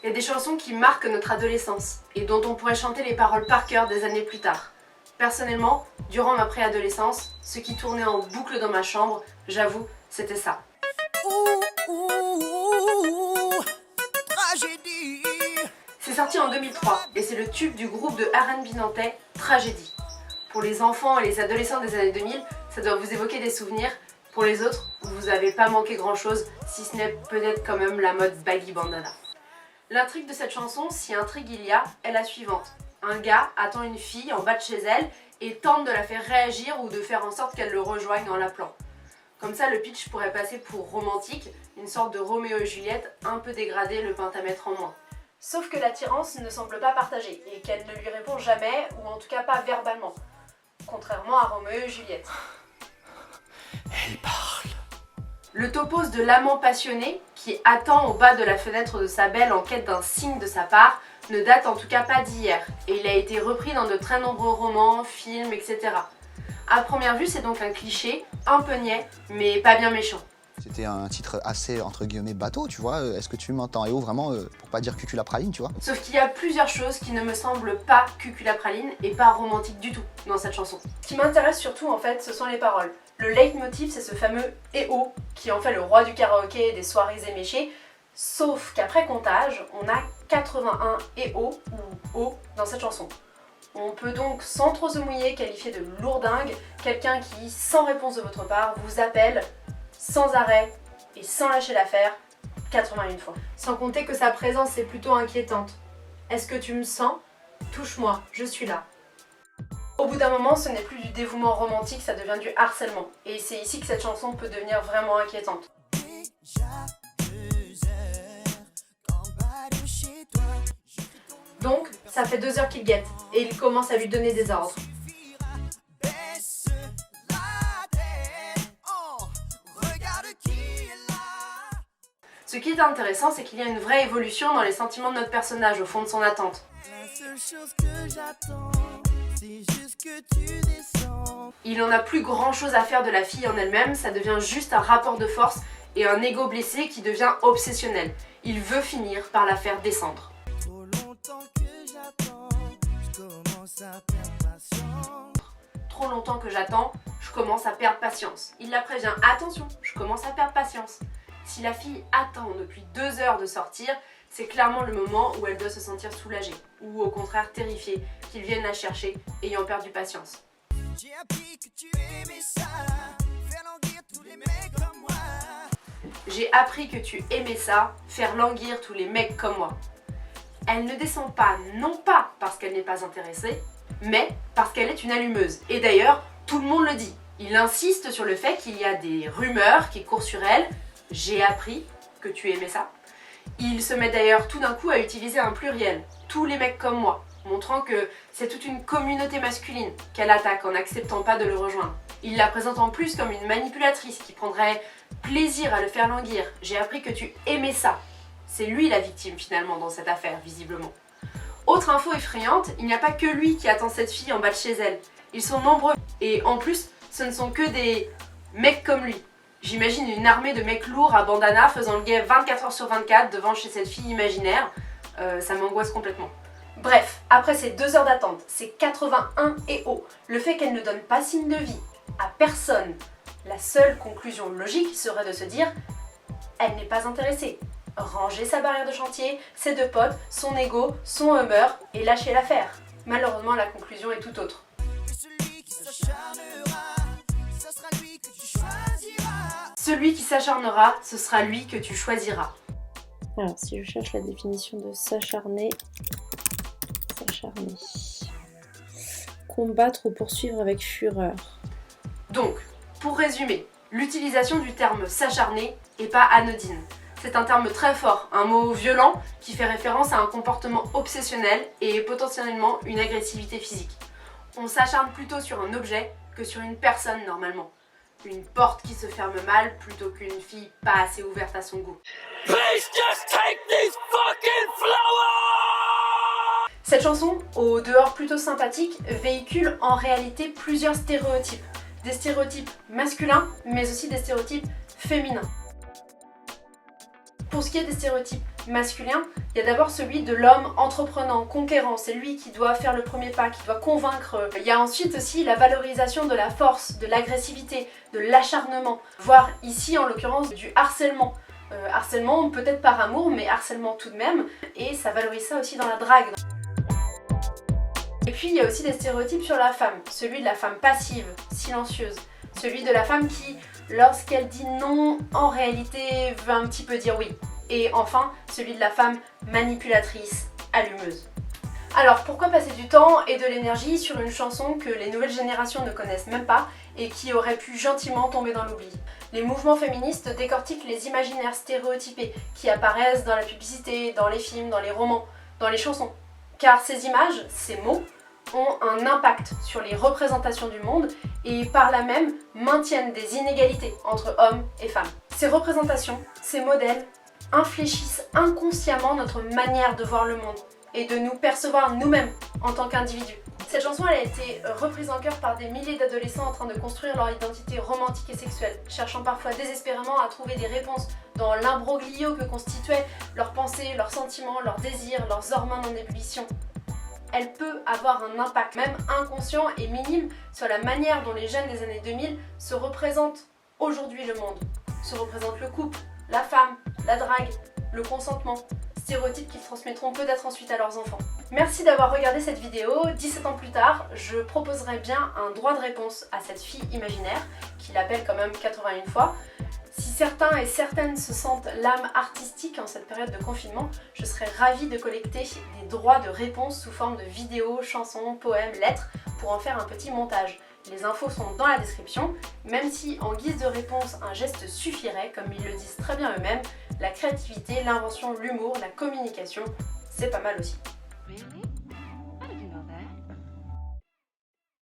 Il y a des chansons qui marquent notre adolescence et dont on pourrait chanter les paroles par cœur des années plus tard. Personnellement, durant ma préadolescence, ce qui tournait en boucle dans ma chambre, j'avoue, c'était ça. Tragédie. C'est sorti en 2003 et c'est le tube du groupe de R&B nantais Tragédie. Pour les enfants et les adolescents des années 2000, ça doit vous évoquer des souvenirs. Pour les autres, vous n'avez pas manqué grand chose, si ce n'est peut-être quand même la mode baggy bandana. L'intrigue de cette chanson, si intrigue il y a, est la suivante. Un gars attend une fille en bas de chez elle et tente de la faire réagir ou de faire en sorte qu'elle le rejoigne en l'appelant. Comme ça, le pitch pourrait passer pour romantique, une sorte de Roméo et Juliette un peu dégradé, le pentamètre en moins. Sauf que l'attirance ne semble pas partagée et qu'elle ne lui répond jamais, ou en tout cas pas verbalement. Contrairement à Roméo et Juliette. Elle parle. Le topos de l'amant passionné, qui attend au bas de la fenêtre de sa belle en quête d'un signe de sa part, ne date en tout cas pas d'hier, et il a été repris dans de très nombreux romans, films, etc. À première vue, c'est donc un cliché, un peu niais, mais pas bien méchant. C'était un titre assez, entre guillemets, bateau, tu vois. Est-ce que tu m'entends? Et oh, vraiment, pour pas dire cuculapraline, tu vois. Sauf qu'il y a plusieurs choses qui ne me semblent pas cuculapraline et pas romantiques du tout dans cette chanson. Ce qui m'intéresse surtout, en fait, ce sont les paroles. Le leitmotiv, c'est ce fameux « et oh » qui en fait le roi du karaoké et des soirées éméchées. Sauf qu'après comptage, on a 81 et oh ou oh dans cette chanson. On peut donc, sans trop se mouiller, qualifier de lourdingue quelqu'un qui, sans réponse de votre part, vous appelle sans arrêt et sans lâcher l'affaire 81 fois. Sans compter que sa présence est plutôt inquiétante. Est-ce que tu me sens? Touche-moi, je suis là. Au bout d'un moment, ce n'est plus du dévouement romantique, ça devient du harcèlement. Et c'est ici que cette chanson peut devenir vraiment inquiétante. Donc, ça fait 2 heures qu'il guette, et il commence à lui donner des ordres. Ce qui est intéressant, c'est qu'il y a une vraie évolution dans les sentiments de notre personnage, au fond de son attente. Il n'en a plus grand chose à faire de la fille en elle-même, ça devient juste un rapport de force et un ego blessé qui devient obsessionnel. Il veut finir par la faire descendre. Trop longtemps que j'attends, je commence à perdre patience. Il la prévient, attention, je commence à perdre patience. Si la fille attend depuis 2 heures de sortir, c'est clairement le moment où elle doit se sentir soulagée, ou au contraire terrifiée, qu'il vienne la chercher, ayant perdu patience. J'ai appris que tu aimais ça, faire languir tous les mecs comme moi. Elle ne descend pas, non pas parce qu'elle n'est pas intéressée, mais parce qu'elle est une allumeuse. Et d'ailleurs, tout le monde le dit. Il insiste sur le fait qu'il y a des rumeurs qui courent sur elle. J'ai appris que tu aimais ça. Il se met d'ailleurs tout d'un coup à utiliser un pluriel, tous les mecs comme moi, montrant que c'est toute une communauté masculine qu'elle attaque en n'acceptant pas de le rejoindre. Il la présente en plus comme une manipulatrice qui prendrait plaisir à le faire languir. J'ai appris que tu aimais ça. C'est lui la victime finalement dans cette affaire, visiblement. Autre info effrayante, il n'y a pas que lui qui attend cette fille en bas de chez elle. Ils sont nombreux et en plus, ce ne sont que des mecs comme lui. J'imagine une armée de mecs lourds à bandana faisant le guet 24 heures sur 24 devant chez cette fille imaginaire. Ça m'angoisse complètement. Bref, après ces 2 heures d'attente, ces 81 et oh, le fait qu'elle ne donne pas signe de vie à personne, la seule conclusion logique serait de se dire « elle n'est pas intéressée ». Ranger sa barrière de chantier, ses 2 potes, son ego, son humeur et lâcher l'affaire. Malheureusement, la conclusion est tout autre. Celui qui s'acharnera, ce sera lui que tu choisiras. Alors, si je cherche la définition de s'acharner, s'acharner. Combattre ou poursuivre avec fureur. Donc, pour résumer, l'utilisation du terme s'acharner n'est pas anodine. C'est un terme très fort, un mot violent qui fait référence à un comportement obsessionnel et potentiellement une agressivité physique. On s'acharne plutôt sur un objet que sur une personne normalement. Une porte qui se ferme mal plutôt qu'une fille pas assez ouverte à son goût. Please just take these fucking flowers! Cette chanson, au dehors plutôt sympathique, véhicule en réalité plusieurs stéréotypes. Des stéréotypes masculins, mais aussi des stéréotypes féminins. Pour ce qui est des stéréotypes masculin, il y a d'abord celui de l'homme entreprenant, conquérant, c'est lui qui doit faire le premier pas, qui doit convaincre. Il y a ensuite aussi la valorisation de la force, de l'agressivité, de l'acharnement, voire ici en l'occurrence du harcèlement. Harcèlement peut-être par amour, mais harcèlement tout de même, et ça valorise ça aussi dans la drague. Et puis il y a aussi des stéréotypes sur la femme, celui de la femme passive, silencieuse, celui de la femme qui, lorsqu'elle dit non, en réalité veut un petit peu dire oui. Et enfin, celui de la femme manipulatrice, allumeuse. Alors pourquoi passer du temps et de l'énergie sur une chanson que les nouvelles générations ne connaissent même pas et qui aurait pu gentiment tomber dans l'oubli? Les mouvements féministes décortiquent les imaginaires stéréotypés qui apparaissent dans la publicité, dans les films, dans les romans, dans les chansons. Car ces images, ces mots, ont un impact sur les représentations du monde et par là même maintiennent des inégalités entre hommes et femmes. Ces représentations, ces modèles, infléchissent inconsciemment notre manière de voir le monde et de nous percevoir nous-mêmes en tant qu'individus. Cette chanson elle a été reprise en chœur par des milliers d'adolescents en train de construire leur identité romantique et sexuelle, cherchant parfois désespérément à trouver des réponses dans l'imbroglio que constituaient leurs pensées, leurs sentiments, leurs désirs, leurs hormones en ébullition. Elle peut avoir un impact, même inconscient et minime, sur la manière dont les jeunes des années 2000 se représentent aujourd'hui le monde. Se représentent le couple, la femme, la drague, le consentement, stéréotypes qu'ils transmettront peut-être ensuite à leurs enfants. Merci d'avoir regardé cette vidéo. 17 ans plus tard, je proposerai bien un droit de réponse à cette fille imaginaire, qui l'appelle quand même 81 fois. Si certains et certaines se sentent l'âme artistique en cette période de confinement, je serais ravie de collecter des droits de réponse sous forme de vidéos, chansons, poèmes, lettres pour en faire un petit montage. Les infos sont dans la description, même si en guise de réponse un geste suffirait, comme ils le disent très bien eux-mêmes, la créativité, l'invention, l'humour, la communication, c'est pas mal aussi.